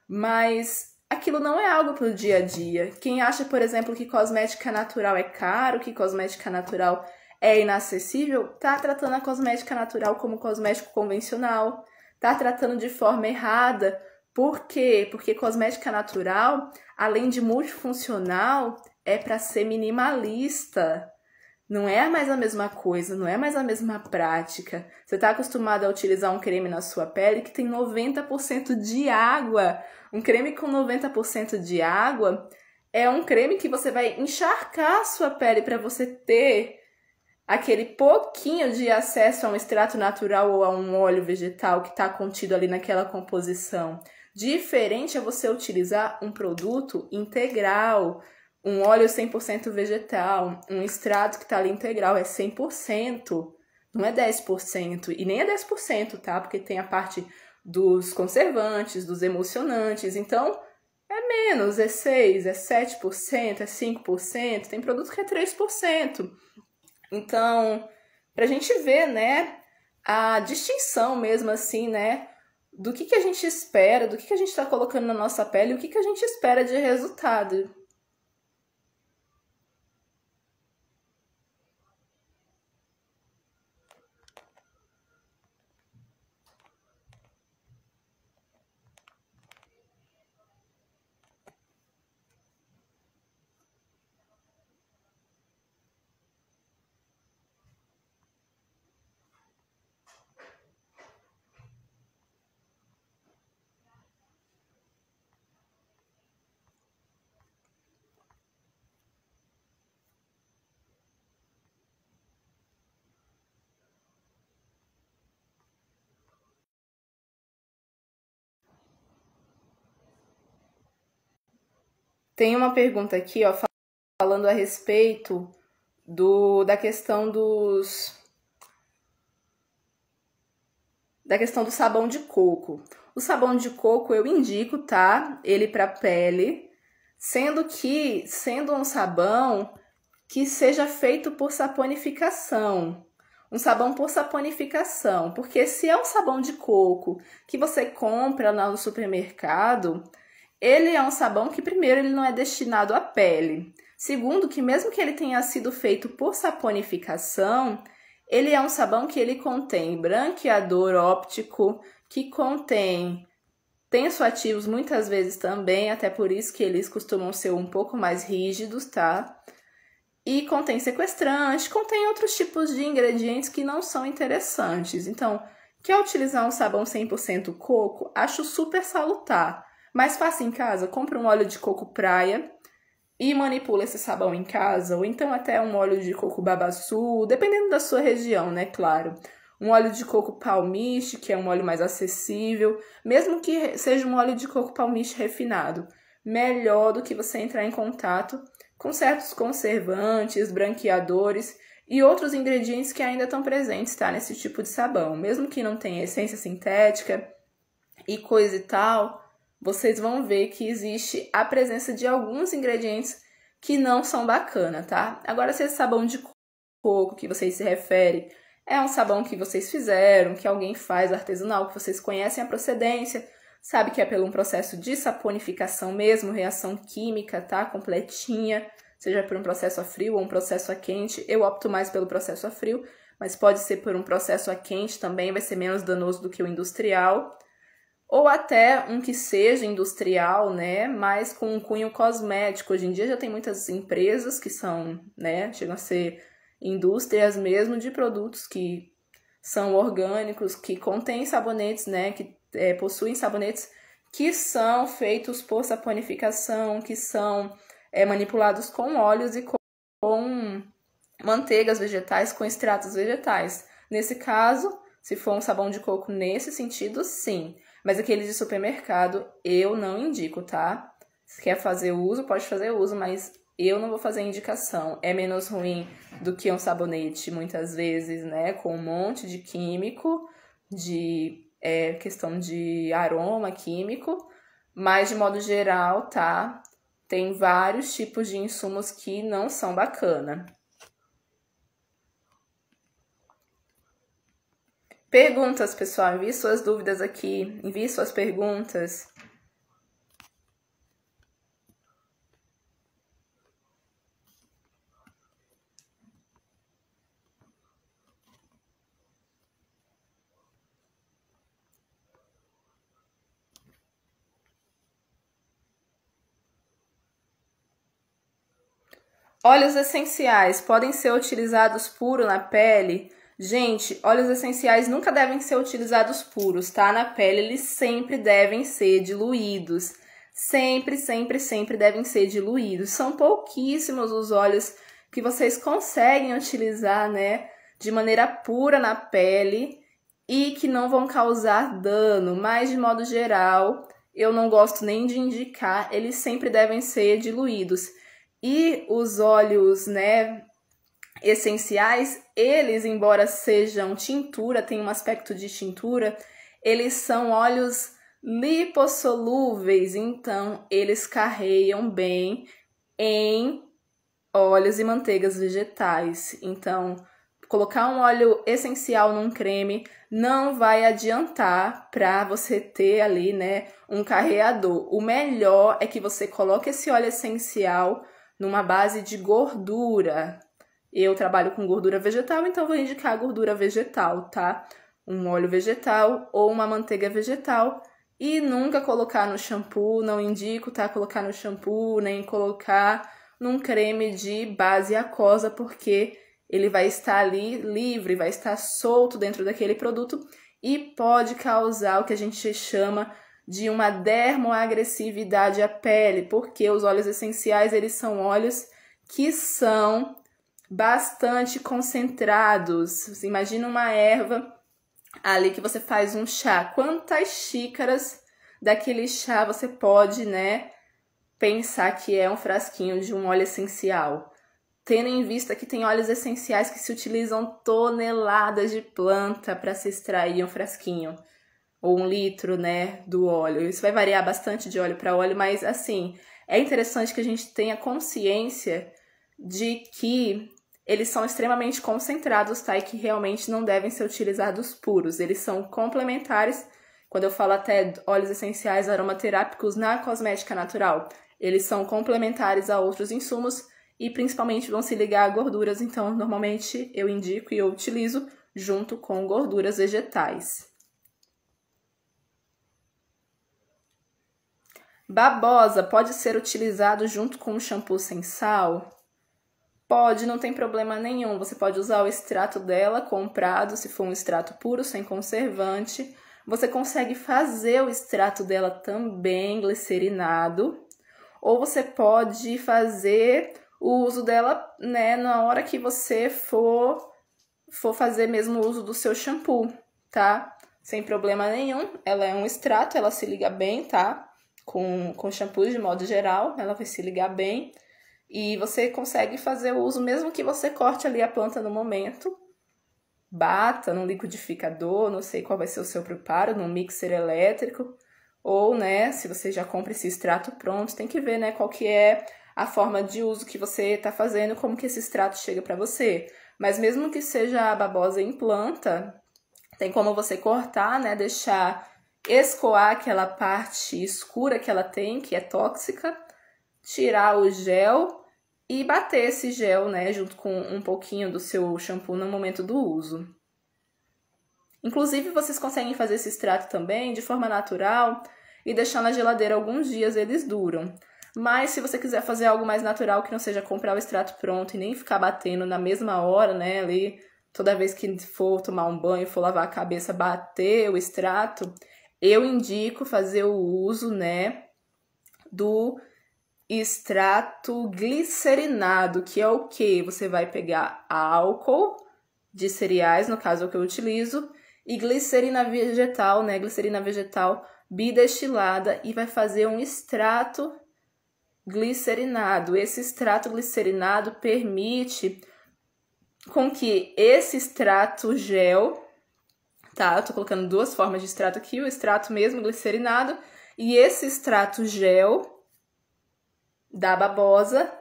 S1: Mas aquilo não é algo para o dia a dia. Quem acha, por exemplo, que cosmética natural é caro, que cosmética natural é inacessível, tá tratando a cosmética natural como cosmético convencional, tá tratando de forma errada. Por quê? Porque cosmética natural, além de multifuncional, é para ser minimalista. Não é mais a mesma coisa, não é mais a mesma prática. Você está acostumado a utilizar um creme na sua pele que tem 90% de água. Um creme com 90% de água é um creme que você vai encharcar a sua pele para você ter aquele pouquinho de acesso a um extrato natural ou a um óleo vegetal que está contido ali naquela composição. Diferente é você utilizar um produto integral, um óleo 100% vegetal, um extrato que está ali integral, é 100%, não é 10%, e nem é 10%, tá? Porque tem a parte dos conservantes, dos emulsionantes, então é menos, é 6%, é 7%, é 5%, tem produto que é 3%. Então, pra gente ver, né, a distinção mesmo assim, né, do que a gente espera, do que a gente está colocando na nossa pele, o que a gente espera de resultado. Tem uma pergunta aqui, ó, falando a respeito da questão do sabão de coco. O sabão de coco eu indico, tá? Ele para pele, sendo um sabão que seja feito por saponificação. Um sabão por saponificação, porque se é um sabão de coco que você compra lá no supermercado, ele é um sabão que, primeiro, ele não é destinado à pele. Segundo, que mesmo que ele tenha sido feito por saponificação, ele é um sabão que ele contém branqueador óptico, que contém tensoativos muitas vezes também, até por isso que eles costumam ser um pouco mais rígidos, tá? E contém sequestrante, contém outros tipos de ingredientes que não são interessantes. Então, quer utilizar um sabão 100% coco? Acho super salutar. Mas faça em casa, compre um óleo de coco praia e manipula esse sabão em casa, ou então até um óleo de coco babaçu, dependendo da sua região, né, claro. Um óleo de coco palmiste, que é um óleo mais acessível, mesmo que seja um óleo de coco palmiste refinado, melhor do que você entrar em contato com certos conservantes, branqueadores e outros ingredientes que ainda estão presentes, tá, nesse tipo de sabão. Mesmo que não tenha essência sintética e coisa e tal, vocês vão ver que existe a presença de alguns ingredientes que não são bacana, tá? Agora, se esse sabão de coco que vocês se referem é um sabão que vocês fizeram, que alguém faz artesanal, que vocês conhecem a procedência, sabe que é pelo um processo de saponificação mesmo, reação química, tá? Completinha, seja por um processo a frio ou um processo a quente. Eu opto mais pelo processo a frio, mas pode ser por um processo a quente também, vai ser menos danoso do que o industrial. Ou até um que seja industrial, né, mas com um cunho cosmético. Hoje em dia já tem muitas empresas que são, né, chegam a ser indústrias mesmo de produtos que são orgânicos, que contêm sabonetes, né, que possuem sabonetes que são feitos por saponificação, que são manipulados com óleos e com manteigas vegetais, com extratos vegetais. Nesse caso, se for um sabão de coco nesse sentido, sim. Mas aquele de supermercado eu não indico, tá? Se quer fazer uso, pode fazer uso, mas eu não vou fazer indicação. É menos ruim do que um sabonete, muitas vezes, né? Com um monte de químico, de questão de aroma químico. Mas, de modo geral, tá? Tem vários tipos de insumos que não são bacana. Perguntas, pessoal. Envie suas dúvidas aqui. Envie suas perguntas. Óleos essenciais podem ser utilizados puro na pele? Gente, óleos essenciais nunca devem ser utilizados puros, tá? Na pele eles sempre devem ser diluídos. Sempre, sempre, sempre devem ser diluídos. São pouquíssimos os óleos que vocês conseguem utilizar, né, de maneira pura na pele e que não vão causar dano, mas de modo geral, eu não gosto nem de indicar, eles sempre devem ser diluídos. E os óleos, né, essenciais, eles, embora sejam tintura, tem um aspecto de tintura, eles são óleos lipossolúveis, então eles carregam bem em óleos e manteigas vegetais. Então, colocar um óleo essencial num creme não vai adiantar para você ter ali, né, um carreador. O melhor é que você coloque esse óleo essencial numa base de gordura. Eu trabalho com gordura vegetal, então vou indicar a gordura vegetal, tá? Um óleo vegetal ou uma manteiga vegetal. E nunca colocar no shampoo, não indico, tá? Colocar no shampoo, nem colocar num creme de base aquosa, porque ele vai estar ali livre, vai estar solto dentro daquele produto e pode causar o que a gente chama de uma dermoagressividade à pele, porque os óleos essenciais, eles são óleos que são bastante concentrados. Você imagina uma erva ali que você faz um chá. Quantas xícaras daquele chá você pode, né, pensar que é um frasquinho de um óleo essencial? Tendo em vista que tem óleos essenciais que se utilizam toneladas de planta para se extrair um frasquinho ou 1 litro, né, do óleo. Isso vai variar bastante de óleo para óleo, mas assim, é interessante que a gente tenha consciência de que eles são extremamente concentrados, tá? E que realmente não devem ser utilizados puros. Eles são complementares. Quando eu falo até óleos essenciais aromaterápicos na cosmética natural, eles são complementares a outros insumos e principalmente vão se ligar a gorduras. Então, normalmente eu indico e eu utilizo junto com gorduras vegetais. Babosa pode ser utilizado junto com um shampoo sem sal? Pode, não tem problema nenhum. Você pode usar o extrato dela comprado, se for um extrato puro, sem conservante. Você consegue fazer o extrato dela também glicerinado. Ou você pode fazer o uso dela, né, na hora que você for fazer mesmo o uso do seu shampoo, tá? Sem problema nenhum. Ela é um extrato, ela se liga bem, tá? Com shampoos de modo geral, ela vai se ligar bem. E você consegue fazer o uso, mesmo que você corte ali a planta no momento, bata no liquidificador, não sei qual vai ser o seu preparo, num mixer elétrico, ou, né, se você já compra esse extrato pronto, tem que ver, né, qual que é a forma de uso que você está fazendo, como que esse extrato chega para você. Mas mesmo que seja a babosa em planta, tem como você cortar, né, deixar escoar aquela parte escura que ela tem, que é tóxica, tirar o gel e bater esse gel, né, junto com um pouquinho do seu shampoo no momento do uso. Inclusive, vocês conseguem fazer esse extrato também de forma natural e deixar na geladeira alguns dias, eles duram. Mas se você quiser fazer algo mais natural, que não seja comprar o extrato pronto e nem ficar batendo na mesma hora, né, ali, toda vez que for tomar um banho, for lavar a cabeça, bater o extrato, eu indico fazer o uso, né, do extrato glicerinado, que é o que? Você vai pegar álcool de cereais, no caso é o que eu utilizo, e glicerina vegetal, né? Glicerina vegetal bidestilada, e vai fazer um extrato glicerinado. Esse extrato glicerinado permite com que esse extrato gel, tá? Eu tô colocando duas formas de extrato aqui, o extrato mesmo glicerinado e esse extrato gel da babosa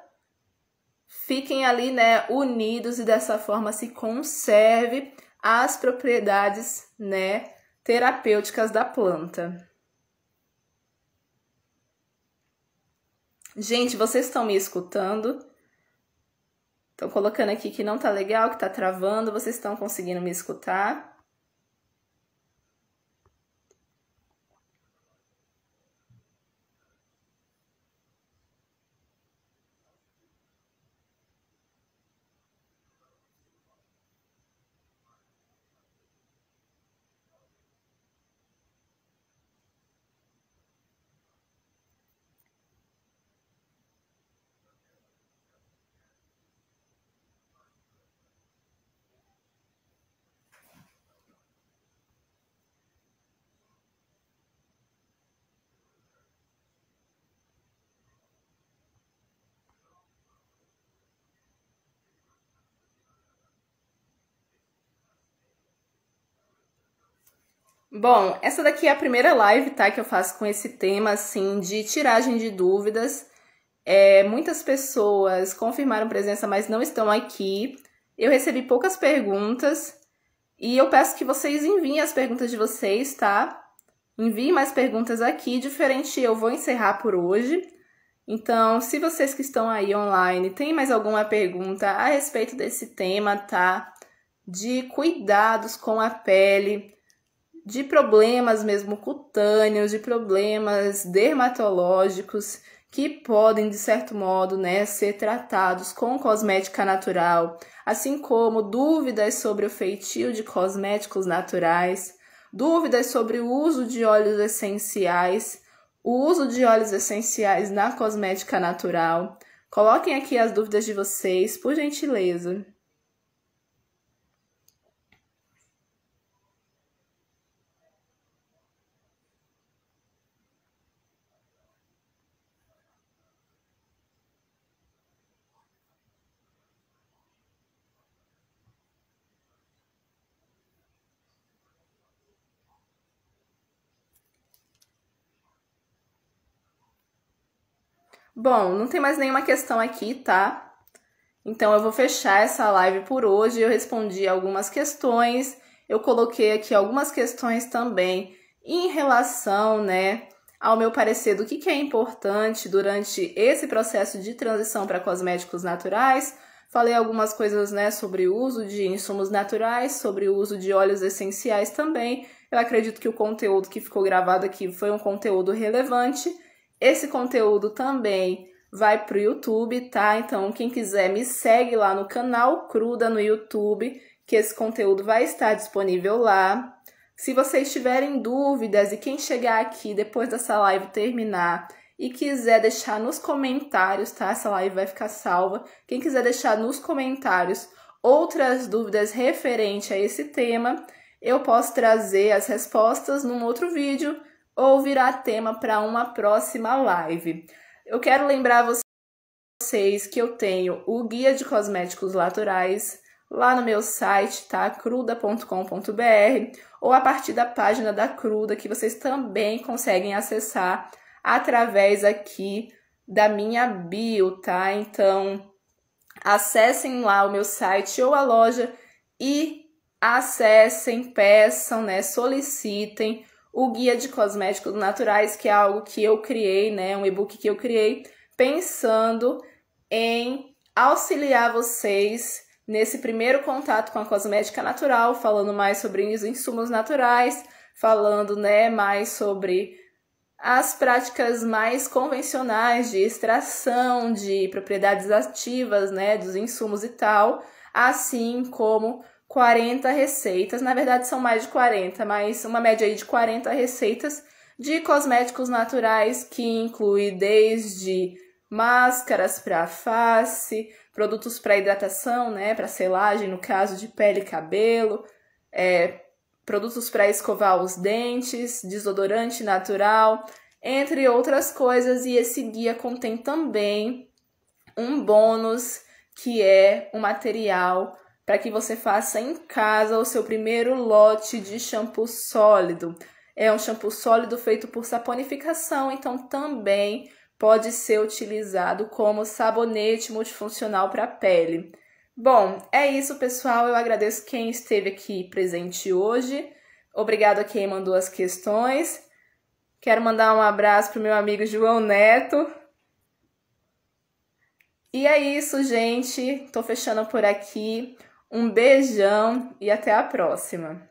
S1: fiquem ali, né, unidos, e dessa forma se conserve as propriedades, né, terapêuticas da planta. Gente, vocês estão me escutando? Estão colocando aqui que não tá legal, que tá travando. Vocês estão conseguindo me escutar? Bom, essa daqui é a primeira live, tá, que eu faço com esse tema, assim, de tiragem de dúvidas. Muitas pessoas confirmaram presença, mas não estão aqui. Eu recebi poucas perguntas e eu peço que vocês enviem as perguntas de vocês, tá? Enviem mais perguntas aqui, diferente eu vou encerrar por hoje. Então, se vocês que estão aí online têm mais alguma pergunta a respeito desse tema, tá? De cuidados com a pele, de problemas mesmo cutâneos, de problemas dermatológicos que podem, de certo modo, né, ser tratados com cosmética natural, assim como dúvidas sobre o feitio de cosméticos naturais, dúvidas sobre o uso de óleos essenciais, o uso de óleos essenciais na cosmética natural. Coloquem aqui as dúvidas de vocês, por gentileza. Bom, não tem mais nenhuma questão aqui, tá? Então eu vou fechar essa live por hoje. Eu respondi algumas questões, eu coloquei aqui algumas questões também em relação, né, ao meu parecer do que é importante durante esse processo de transição para cosméticos naturais. Falei algumas coisas, né, sobre o uso de insumos naturais, sobre o uso de óleos essenciais também. Eu acredito que o conteúdo que ficou gravado aqui foi um conteúdo relevante. Esse conteúdo também vai pro YouTube, tá? Então, quem quiser me segue lá no canal Cruda no YouTube, que esse conteúdo vai estar disponível lá. Se vocês tiverem dúvidas e quem chegar aqui depois dessa live terminar e quiser deixar nos comentários, tá? Essa live vai ficar salva. Quem quiser deixar nos comentários outras dúvidas referente a esse tema, eu posso trazer as respostas num outro vídeo ou virar tema para uma próxima live. Eu quero lembrar vocês que eu tenho o Guia de Cosméticos Naturais lá no meu site, tá? Cruda.com.br, ou a partir da página da Cruda, que vocês também conseguem acessar através aqui da minha bio, tá? Então, acessem lá o meu site ou a loja e acessem, peçam, né? Solicitem o Guia de Cosméticos Naturais, que é algo que eu criei, né? Um e-book que eu criei pensando em auxiliar vocês nesse primeiro contato com a cosmética natural, falando mais sobre os insumos naturais, falando, né, mais sobre as práticas mais convencionais de extração, de propriedades ativas, né, dos insumos e tal, assim como 40 receitas, na verdade são mais de 40, mas uma média aí de 40 receitas de cosméticos naturais, que inclui desde máscaras para face, produtos para hidratação, né, para selagem, no caso de pele e cabelo, produtos para escovar os dentes, desodorante natural, entre outras coisas. E esse guia contém também um bônus, que é um material para que você faça em casa o seu primeiro lote de shampoo sólido. É um shampoo sólido feito por saponificação, então também pode ser utilizado como sabonete multifuncional para a pele. Bom, é isso, pessoal. Eu agradeço quem esteve aqui presente hoje. Obrigado a quem mandou as questões. Quero mandar um abraço para o meu amigo João Neto. E é isso, gente. Tô fechando por aqui. Um beijão e até a próxima.